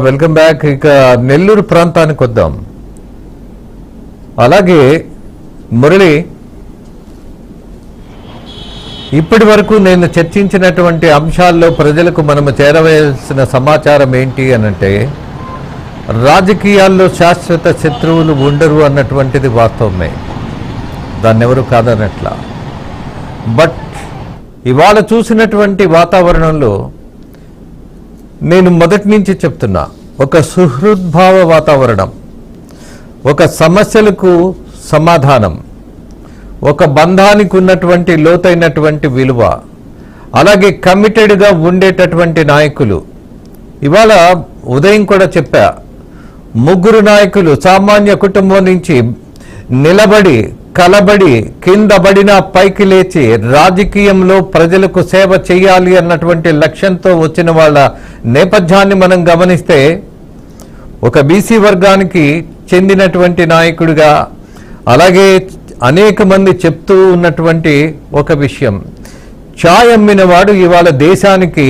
Welcome back. ఇక నెల్లూరు ప్రాంతానికి వద్దాం. అలాగే మురళి, ఇప్పటి వరకు నేను చర్చించినటువంటి అంశాల్లో ప్రజలకు మనము చేరవేయాల్సిన సమాచారం ఏంటి అనంటే, రాజకీయాల్లో శాశ్వత శత్రువులు ఉండరు అన్నటువంటిది వాస్తవమే, దాన్ని ఎవరు కాదనట్లా. బట్ ఇవాళ చూసినటువంటి వాతావరణంలో నేను మొదటి నుంచి చెప్తున్నా, ఒక సుహృద్భావ వాతావరణం, ఒక సమస్యలకు సమాధానం, ఒక బంధానికి ఉన్నటువంటి లోతైనటువంటి విలువ, అలాగే కమిటెడ్గా ఉండేటటువంటి నాయకులు. ఇవాళ ఉదయం కూడా చెప్పా, ముగ్గురు నాయకులు సామాన్య కుటుంబం నుంచి నిలబడి కలబడి కింద పడిన పైకి లేచి రాజకీయంలో ప్రజలకు సేవ చేయాలి అన్నటువంటి లక్ష్యంతో వచ్చిన వాళ్ళ నేపథ్యాన్ని మనం గమనిస్తే, ఒక బీసీ వర్గానికి చెందినటువంటి నాయకుడిగా, అలాగే అనేక మంది చెప్తూ ఉన్నటువంటి ఒక విషయం, ఛాయ్ అమ్మిన వాడు ఇవాళ దేశానికి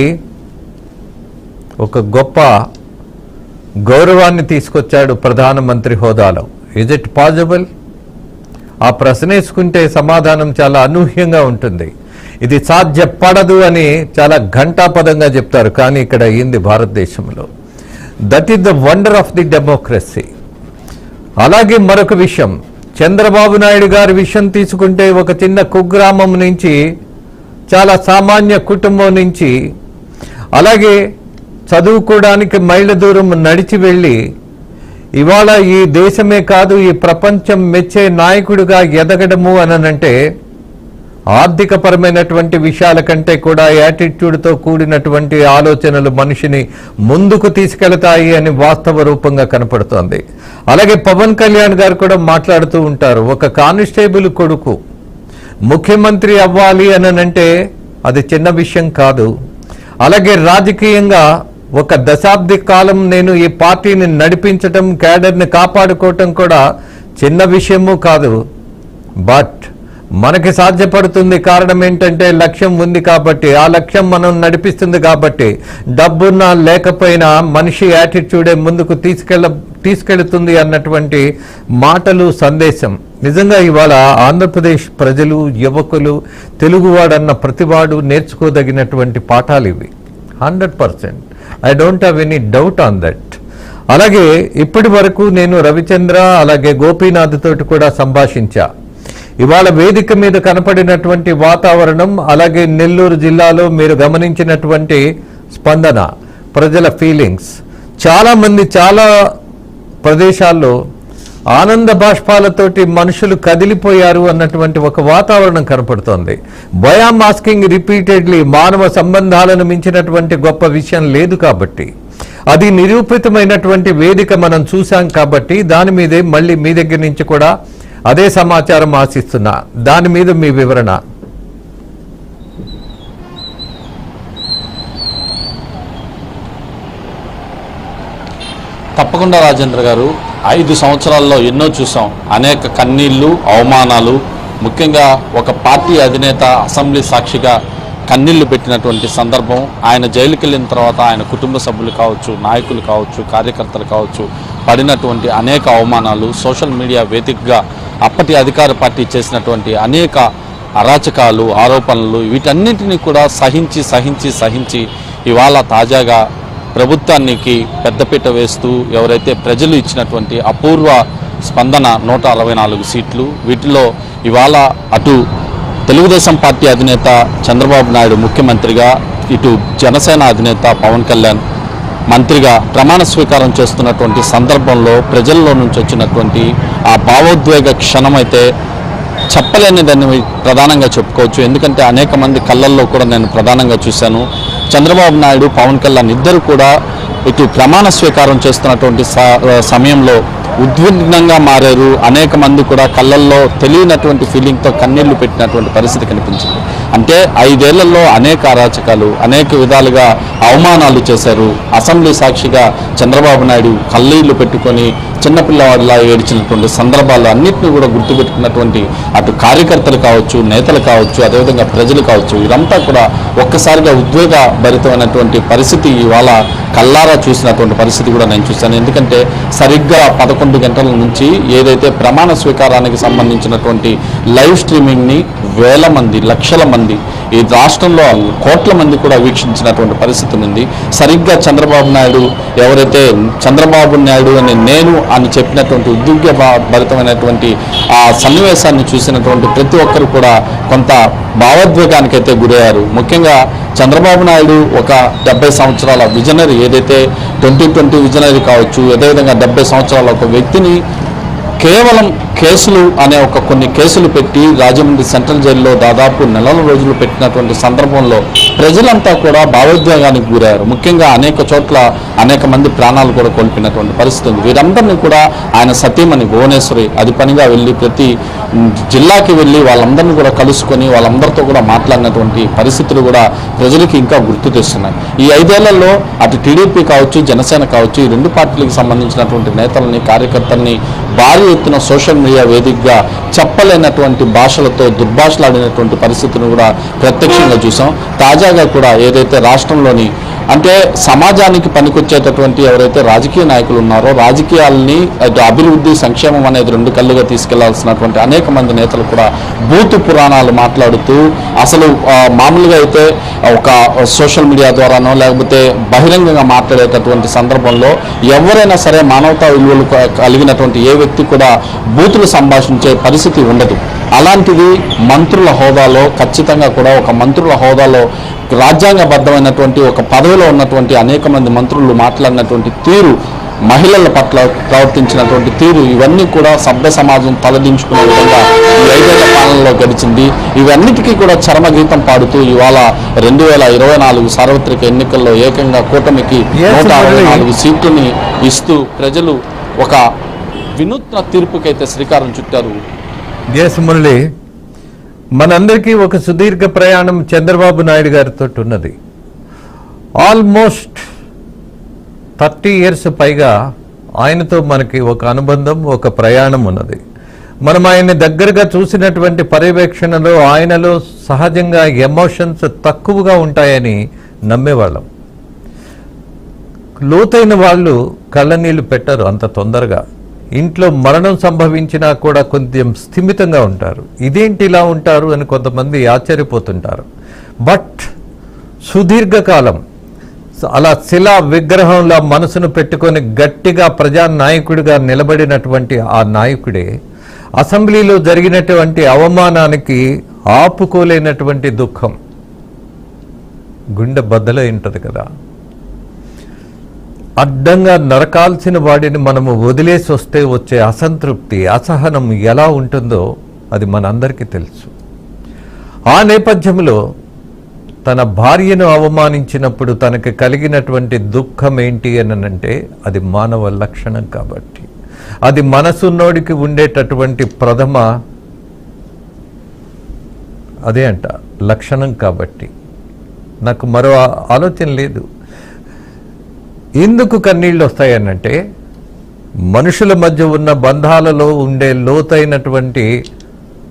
ఒక గొప్ప గౌరవాన్ని తీసుకొచ్చాడు ప్రధానమంత్రి హోదాలో. Is it possible? ఆ ప్రశ్న వేసుకుంటే సమాధానం చాలా అనూహ్యంగా ఉంటుంది. ఇది సాధ్యపడదు అని చాలా ఘంటాపదంగా చెప్తారు, కానీ ఇక్కడ అయ్యింది భారతదేశంలో. That is the wonder of the democracy. అలాగే మరొక విషయం, చంద్రబాబు నాయుడు గారి విషయం తీసుకుంటే, ఒక చిన్న కుగ్రామం నుంచి, చాలా సామాన్య కుటుంబం నుంచి, అలాగే చదువుకోవడానికి మైళ్ళ దూరం నడిచి వెళ్ళి ఇవాళ ఈ దేశమే కాదు ఈ ప్రపంచం మెచ్చే నాయకుడిగా ఎదగడము అనంటే, ఆర్థికపరమైనటువంటి విషయాల కంటే కూడా యాటిట్యూడ్తో కూడినటువంటి ఆలోచనలు మనిషిని ముందుకు తీసుకెళ్తాయి అని వాస్తవ రూపంగా కనపడుతోంది. అలాగే పవన్ కళ్యాణ్ గారు కూడా మాట్లాడుతూ ఉంటారు, ఒక కానిస్టేబుల్ కొడుకు ముఖ్యమంత్రి అవ్వాలి అనంటే అది చిన్న విషయం కాదు. అలాగే రాజకీయంగా ఒక దశాబ్ది కాలం నేను ఈ పార్టీని నడిపించటం, క్యాడర్ని కాపాడుకోవటం కూడా చిన్న విషయము కాదు. బట్ మనకి సాధ్యపడుతుంది. కారణం ఏంటంటే, లక్ష్యం ఉంది కాబట్టి, ఆ లక్ష్యం మనం నడిపిస్తుంది కాబట్టి. డబ్బున్నా లేకపోయినా మనిషి యాటిట్యూడే ముందుకు తీసుకెళ్తుంది అన్నటువంటి మాటలు, సందేశం నిజంగా ఇవాళ ఆంధ్రప్రదేశ్ ప్రజలు, యువకులు, తెలుగువాడన్న ప్రతివాడు నేర్చుకోదగినటువంటి పాఠాలు ఇవి. 100%. I don't have any doubt on that. అలాగే ఇప్పటి వరకు నేను రవిచంద్ర, అలాగే గోపీనాథ్ తోటి కూడా సంభాషించా. ఇవాళ వేదిక మీద కనపడినటువంటి వాతావరణం, అలాగే నెల్లూరు జిల్లాలో మీరు గమనించినటువంటి స్పందన, ప్రజల ఫీలింగ్స్, చాలా మంది చాలా ప్రదేశాల్లో ఆనంద బాష్పాలతోటి మనుషులు కదిలిపోయారు అన్నటువంటి ఒక వాతావరణం కనపడుతోంది. వై యామ్ ఆస్కింగ్ రిపీటెడ్లీ, మానవ సంబంధాలను మించినటువంటి గొప్ప విషయం లేదు కాబట్టి, అది నిరూపితమైనటువంటి వేదిక మనం చూసాం కాబట్టి, దాని మీదే మళ్ళీ మీ దగ్గర నుంచి కూడా అదే సమాచారం ఆశిస్తున్నా. దాని మీద మీ వివరణ. తప్పకుండా రాజేంద్ర గారు, 5 సంవత్సరాల్లో ఎన్నో చూసాం. అనేక కన్నీళ్లు, అవమానాలు, ముఖ్యంగా ఒక పార్టీ అధినేత అసెంబ్లీ సాక్షిగా కన్నీళ్లు పెట్టినటువంటి సందర్భం. ఆయన జైలుకి వెళ్ళిన తర్వాత ఆయన కుటుంబ సభ్యులు కావచ్చు, నాయకులు కావచ్చు, కార్యకర్తలు కావచ్చు, పడినటువంటి అనేక అవమానాలు, సోషల్ మీడియా వేదికగా అప్పటి అధికార పార్టీ చేసినటువంటి అనేక అరాచకాలు, ఆరోపణలు, వీటన్నింటినీ కూడా సహించి సహించి సహించి ఇవాళ తాజాగా ప్రభుత్వానికి పెద్దపీట వేస్తూ ఎవరైతే ప్రజలు ఇచ్చినటువంటి అపూర్వ స్పందన 164 సీట్లు, వీటిలో ఇవాళ అటు తెలుగుదేశం పార్టీ అధినేత చంద్రబాబు నాయుడు ముఖ్యమంత్రిగా, ఇటు జనసేన అధినేత పవన్ కళ్యాణ్ మంత్రిగా ప్రమాణ స్వీకారం చేస్తున్నటువంటి సందర్భంలో ప్రజల్లో నుంచి వచ్చినటువంటి ఆ భావోద్వేగ క్షణం అయితే చెప్పలేనిదని ప్రధానంగా చెప్పుకోవచ్చు. ఎందుకంటే అనేక మంది కళ్ళల్లో కూడా నేను ప్రధానంగా చూశాను. చంద్రబాబు నాయుడు, పవన్ కళ్యాణ్ ఇద్దరు కూడా ఇటు ప్రమాణ స్వీకారం చేస్తున్నటువంటి సమయంలో ఉద్విగ్నంగా మారారు. అనేక మంది కూడా కళ్ళల్లో తెలియనటువంటి ఫీలింగ్తో కన్నీళ్లు పెట్టినటువంటి పరిస్థితి కనిపించింది. అంటే 5 ఏళ్లలో అనేక అరాచకాలు, అనేక విధాలుగా అవమానాలు చేశారు. అసెంబ్లీ సాక్షిగా చంద్రబాబు నాయుడు కన్నీళ్లు పెట్టుకొని చిన్నపిల్లవాడిలా ఏడ్చినటువంటి సందర్భాలు అన్నింటినీ కూడా గుర్తుపెట్టుకున్నటువంటి అటు కార్యకర్తలు కావచ్చు, నేతలు కావచ్చు, అదేవిధంగా ప్రజలు కావచ్చు, వీరంతా కూడా ఒక్కసారిగా ఉద్వేగభరితమైనటువంటి పరిస్థితి ఇవాళ కల్లారా చూసినటువంటి పరిస్థితి కూడా నేను చూశాను. ఎందుకంటే సరిగ్గా 11 గంటల నుంచి ఏదైతే ప్రమాణ స్వీకారానికి సంబంధించినటువంటి లైవ్ స్ట్రీమింగ్ని వేల మంది, లక్షల మంది, ఈ రాష్ట్రంలో కోట్ల మంది కూడా వీక్షించినటువంటి పరిస్థితి ఉంది. సరిగ్గా చంద్రబాబు నాయుడు ఎవరైతే చంద్రబాబు నాయుడు అని నేను అని చెప్పినటువంటి ఉద్యోగభరితమైనటువంటి ఆ సన్నివేశాన్ని చూసినటువంటి ప్రతి ఒక్కరు కూడా కొంత భావోద్వేగానికైతే గురయ్యారు. ముఖ్యంగా చంద్రబాబు నాయుడు ఒక 70 సంవత్సరాల విజనరీ, ఏదైతే 2020 విజనరీ కావచ్చు, అదేవిధంగా 70 సంవత్సరాల ఒక వ్యక్తిని కేవలం కేసులు అనే కొన్ని కేసులు పెట్టి రాజమండ్రి సెంట్రల్ జైల్లో దాదాపు నెలల రోజులు పెట్టినటువంటి సందర్భంలో ప్రజలంతా కూడా భావోద్వేగానికి గురయ్యారు. ముఖ్యంగా అనేక చోట్ల అనేక మంది ప్రాణాలు కూడా కోల్పోయినటువంటి పరిస్థితి ఉంది. వీరందరినీ కూడా ఆయన సతీమణి భువనేశ్వరి అది పనిగా వెళ్ళి ప్రతి జిల్లాకి వెళ్ళి వాళ్ళందరినీ కూడా కలుసుకొని వాళ్ళందరితో కూడా మాట్లాడినటువంటి పరిస్థితులు కూడా ప్రజలకి ఇంకా గుర్తు తెస్తున్నాయి. ఈ 5 ఏళ్లలో అటు టీడీపీ కావచ్చు, జనసేన కావచ్చు, ఈ 2 పార్టీలకు సంబంధించినటువంటి నేతలని, కార్యకర్తల్ని భారీ ఎత్తున సోషల్ మీడియా వేదికగా చెప్పలేనటువంటి భాషలతో దుర్భాషలాడినటువంటి పరిస్థితిని కూడా ప్రత్యక్షంగా చూసాం. తాజాగా కూడా ఏదైతే రాష్ట్రంలోని అంటే సమాజానికి పనికొచ్చేటటువంటి ఎవరైతే రాజకీయ నాయకులు ఉన్నారో రాజకీయాలని అటు అభివృద్ధి, సంక్షేమం అనేది 2 కళ్ళుగా తీసుకెళ్లాల్సినటువంటి అనేక మంది నేతలు కూడా బూతు పురాణాలు మాట్లాడుతూ అసలు మామూలుగా అయితే ఒక సోషల్ మీడియా ద్వారానో లేకపోతే బహిరంగంగా మాట్లాడేటటువంటి సందర్భంలో ఎవరైనా సరే మానవతా విలువలు కలిగినటువంటి ఏ వ్యక్తి కూడా బూతులు సంభాషించే పరిస్థితి ఉండదు. అలాంటిది మంత్రుల హోదాలో ఖచ్చితంగా కూడా ఒక మంత్రుల హోదాలో రాజ్యాంగబద్ధమైనటువంటి ఒక పదవిలో ఉన్నటువంటి అనేక మంది మంత్రులు మాట్లాడినటువంటి తీరు, మహిళల పట్ల ప్రవర్తించినటువంటి తీరు, ఇవన్నీ కూడా సభ్య సమాజం తలదించుకునే విధంగా ఈ 5 ఏళ్ల పాలనలో గడిచింది. ఇవన్నిటికీ కూడా చరమగీతం పాడుతూ ఇవాళ 2024 సార్వత్రిక ఎన్నికల్లో ఏకంగా కూటమికి 164 సీట్లని ఇస్తూ ప్రజలు ఒక వినూత్న తీర్పుకైతే శ్రీకారం చుట్టారు. మురళి, మనందరికీ ఒక సుదీర్ఘ ప్రయాణం చంద్రబాబు నాయుడు గారితో ఉన్నది. ఆల్మోస్ట్ 30 years పైగా ఆయనతో మనకి ఒక అనుబంధం, ఒక ప్రయాణం ఉన్నది. మనం ఆయన్ని దగ్గరగా చూసినటువంటి పర్యవేక్షణలో ఆయనలో సహజంగా ఎమోషన్స్ తక్కువగా ఉంటాయని నమ్మేవాళ్ళం. లోతైన వాళ్ళు కళ్ళనీళ్ళు పెట్టరు అంత తొందరగా. ఇంట్లో మరణం సంభవించినా కూడా కొంచెం స్థిమితంగా ఉంటారు. ఇదేంటి ఇలా ఉంటారు అని కొంతమంది ఆశ్చర్యపోతుంటారు. బట్ సుదీర్ఘకాలం అలా శిలా విగ్రహంలా మనసును పెట్టుకొని గట్టిగా ప్రజానాయకుడిగా నిలబడినటువంటి ఆ నాయకుడే అసెంబ్లీలో జరిగినటువంటి అవమానానికి ఆపుకోలేనటువంటి దుఃఖం, గుండె బద్దలై ఉంటుంది కదా. అడ్డంగా నరకాల్సిన వాడిని మనము వదిలేసి వస్తే వచ్చే అసంతృప్తి, అసహనం ఎలా ఉంటుందో అది మనందరికీ తెలుసు. ఆ నేపథ్యంలో తన భార్యను అవమానించినప్పుడు తనకి కలిగినటువంటి దుఃఖం ఏంటి అనంటే అది మానవ లక్షణం కాబట్టి, అది మనసున్నోడికి ఉండేటటువంటి ప్రథమ అదే అంట లక్షణం కాబట్టి నాకు మరో ఆలోచన లేదు. ఎందుకు కన్నీళ్ళు వస్తాయనంటే మనుషుల మధ్య ఉన్న బంధాలలో ఉండే లోతైనటువంటి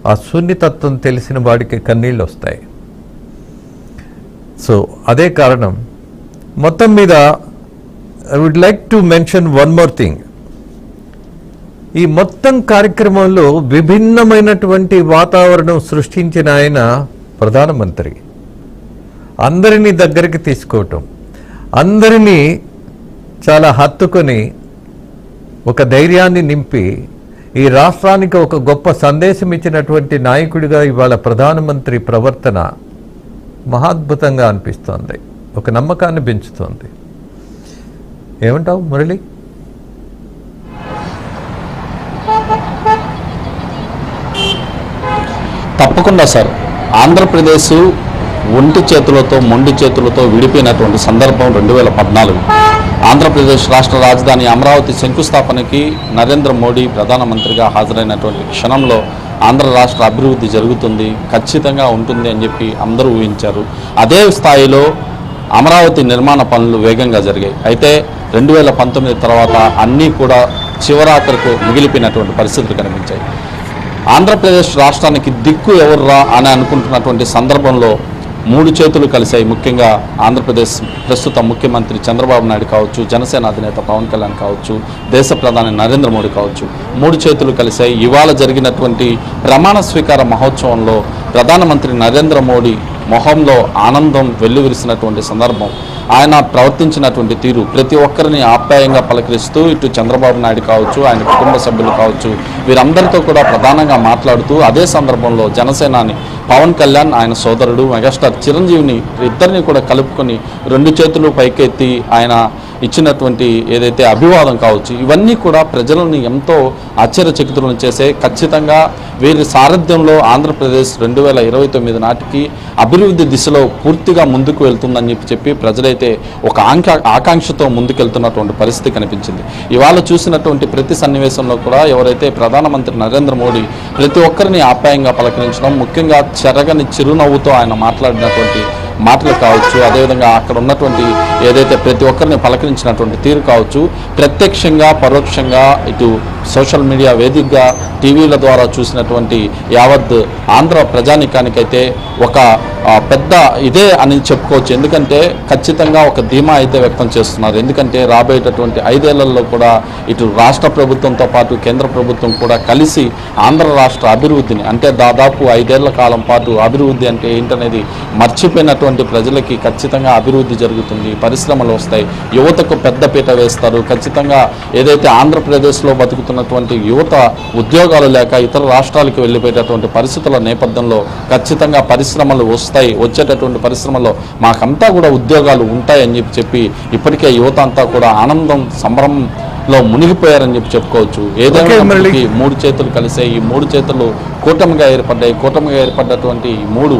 ఆ సున్నితత్వం తెలిసిన వాడికి కన్నీళ్ళు వస్తాయి. సో అదే కారణం. మొత్తం మీద I would like to mention one more thing. ఈ మొత్తం కార్యక్రమంలో విభిన్నమైనటువంటి వాతావరణం సృష్టించిన ఆయన ప్రధానమంత్రి. అందరినీ దగ్గరికి తీసుకోవటం, అందరినీ చాలా హత్తుకొని ఒక ధైర్యాన్ని నింపి ఈ రాష్ట్రానికి ఒక గొప్ప సందేశం ఇచ్చినటువంటి నాయకుడిగా ఇవాళ ప్రధానమంత్రి ప్రవర్తన మహాద్భుతంగా అనిపిస్తోంది, ఒక నమ్మకాన్ని పెంచుతోంది. ఏమంటావు మురళి? తప్పకుండా సార్. ఆంధ్రప్రదేశ్ ఒంటి చేతులతో మొండి చేతులతో విడిపోయినటువంటి సందర్భం 2014. ఆంధ్రప్రదేశ్ రాష్ట్ర రాజధాని అమరావతి శంకుస్థాపనకి నరేంద్ర మోడీ ప్రధానమంత్రిగా హాజరైనటువంటి క్షణంలో ఆంధ్ర రాష్ట్ర అభివృద్ధి జరుగుతుంది, ఖచ్చితంగా ఉంటుంది అని చెప్పి అందరూ ఊహించారు. అదే స్థాయిలో అమరావతి నిర్మాణ పనులు వేగంగా జరిగాయి. అయితే 2019 తర్వాత అన్నీ కూడా చివరాఖరకు మిగిలిపోయినటువంటి పరిస్థితులు కనిపించాయి. ఆంధ్రప్రదేశ్ రాష్ట్రానికి దిక్కు ఎవర్రా అని అనుకుంటున్నటువంటి సందర్భంలో మూడు చేతులు కలిశాయి. ముఖ్యంగా ఆంధ్రప్రదేశ్ ప్రస్తుత ముఖ్యమంత్రి చంద్రబాబు నాయుడు కావచ్చు, జనసేన అధినేత పవన్ కళ్యాణ్ కావచ్చు, దేశ ప్రధాని నరేంద్ర మోడీ కావచ్చు, మూడు చేతులు కలిశాయి. ఇవాళ జరిగినటువంటి ప్రమాణ స్వీకార మహోత్సవంలో ప్రధానమంత్రి నరేంద్ర మోడీ మొహంలో ఆనందం వెల్లువిరిసినటువంటి సందర్భం. ఆయన ప్రవర్తించినటువంటి తీరు ప్రతి ఒక్కరిని ఆప్యాయంగా పలకరిస్తూ ఇటు చంద్రబాబు నాయుడు కావచ్చు, ఆయన కుటుంబ సభ్యులు కావచ్చు, వీరందరితో కూడా ప్రధానంగా మాట్లాడుతూ అదే సందర్భంలో జనసేనాని పవన్ కళ్యాణ్, ఆయన సోదరుడు మెగాస్టార్ చిరంజీవిని ఇద్దరిని కూడా కలుపుకొని రెండు చేతులు పైకెత్తి ఆయన ఇచ్చినటువంటి ఏదైతే అభివాదం కావచ్చు, ఇవన్నీ కూడా ప్రజలని ఎంతో ఆశ్చర్యచకితులను చేసే. ఖచ్చితంగా వీరి సారథ్యంలో ఆంధ్రప్రదేశ్ 2029 నాటికి అభివృద్ధి దిశలో పూర్తిగా ముందుకు వెళ్తుందని చెప్పి ప్రజలైతే ఒక ఆకాంక్షతో ముందుకెళ్తున్నటువంటి పరిస్థితి కనిపించింది. ఇవాళ చూసినటువంటి ప్రతి సన్నివేశంలో కూడా ఎవరైతే ప్రధానమంత్రి నరేంద్ర మోడీ ప్రతి ఒక్కరిని ఆప్యాయంగా పలకరించడం, ముఖ్యంగా చెరగని చిరునవ్వుతో ఆయన మాట్లాడినటువంటి మాటలు కావచ్చు, అదేవిధంగా అక్కడ ఉన్నటువంటి ఏదైతే ప్రతి ఒక్కరిని పలకరించినటువంటి తీరు కావచ్చు, ప్రత్యక్షంగా పరోక్షంగా ఇటు సోషల్ మీడియా వేదికగా టీవీల ద్వారా చూసినటువంటి యావత్ ఆంధ్ర ప్రజానికానికైతే ఒక పెద్ద ఇదే అని చెప్పుకోవచ్చు. ఎందుకంటే ఖచ్చితంగా ఒక ధీమా అయితే వ్యక్తం చేస్తున్నారు. ఎందుకంటే రాబోయేటటువంటి 5 ఏళ్లలో కూడా ఇటు రాష్ట్ర ప్రభుత్వంతో పాటు కేంద్ర ప్రభుత్వం కూడా కలిసి ఆంధ్ర రాష్ట్ర అభివృద్ధిని, అంటే దాదాపు 5 ఏళ్ల కాలం పాటు అభివృద్ధి అంటే ఏంటనేది మర్చిపోయినటువంటి ప్రజలకి ఖచ్చితంగా అభివృద్ధి జరుగుతుంది, పరిశ్రమలు వస్తాయి, యువతకు పెద్దపీట వేస్తారు. ఖచ్చితంగా ఏదైతే ఆంధ్రప్రదేశ్లో బతుకుతున్నటువంటి యువత ఉద్యోగాలు లేక ఇతర రాష్ట్రాలకు వెళ్ళిపోయేటటువంటి పరిస్థితుల నేపథ్యంలో ఖచ్చితంగా పరిశ్రమలు వస్తాయి, వచ్చేటటువంటి పరిశ్రమల్లో మాకంతా కూడా ఉద్యోగాలు ఉంటాయని చెప్పి ఇప్పటికే యువత అంతా కూడా ఆనందం సంబరంలో మునిగిపోయారని చెప్పుకోవచ్చు. ఏదైనా మూడు చేతులు కలిసే ఈ మూడు చేతులు కూటమిగా ఏర్పడ్డాయి. కూటమిగా ఏర్పడ్డటువంటి ఈ మూడు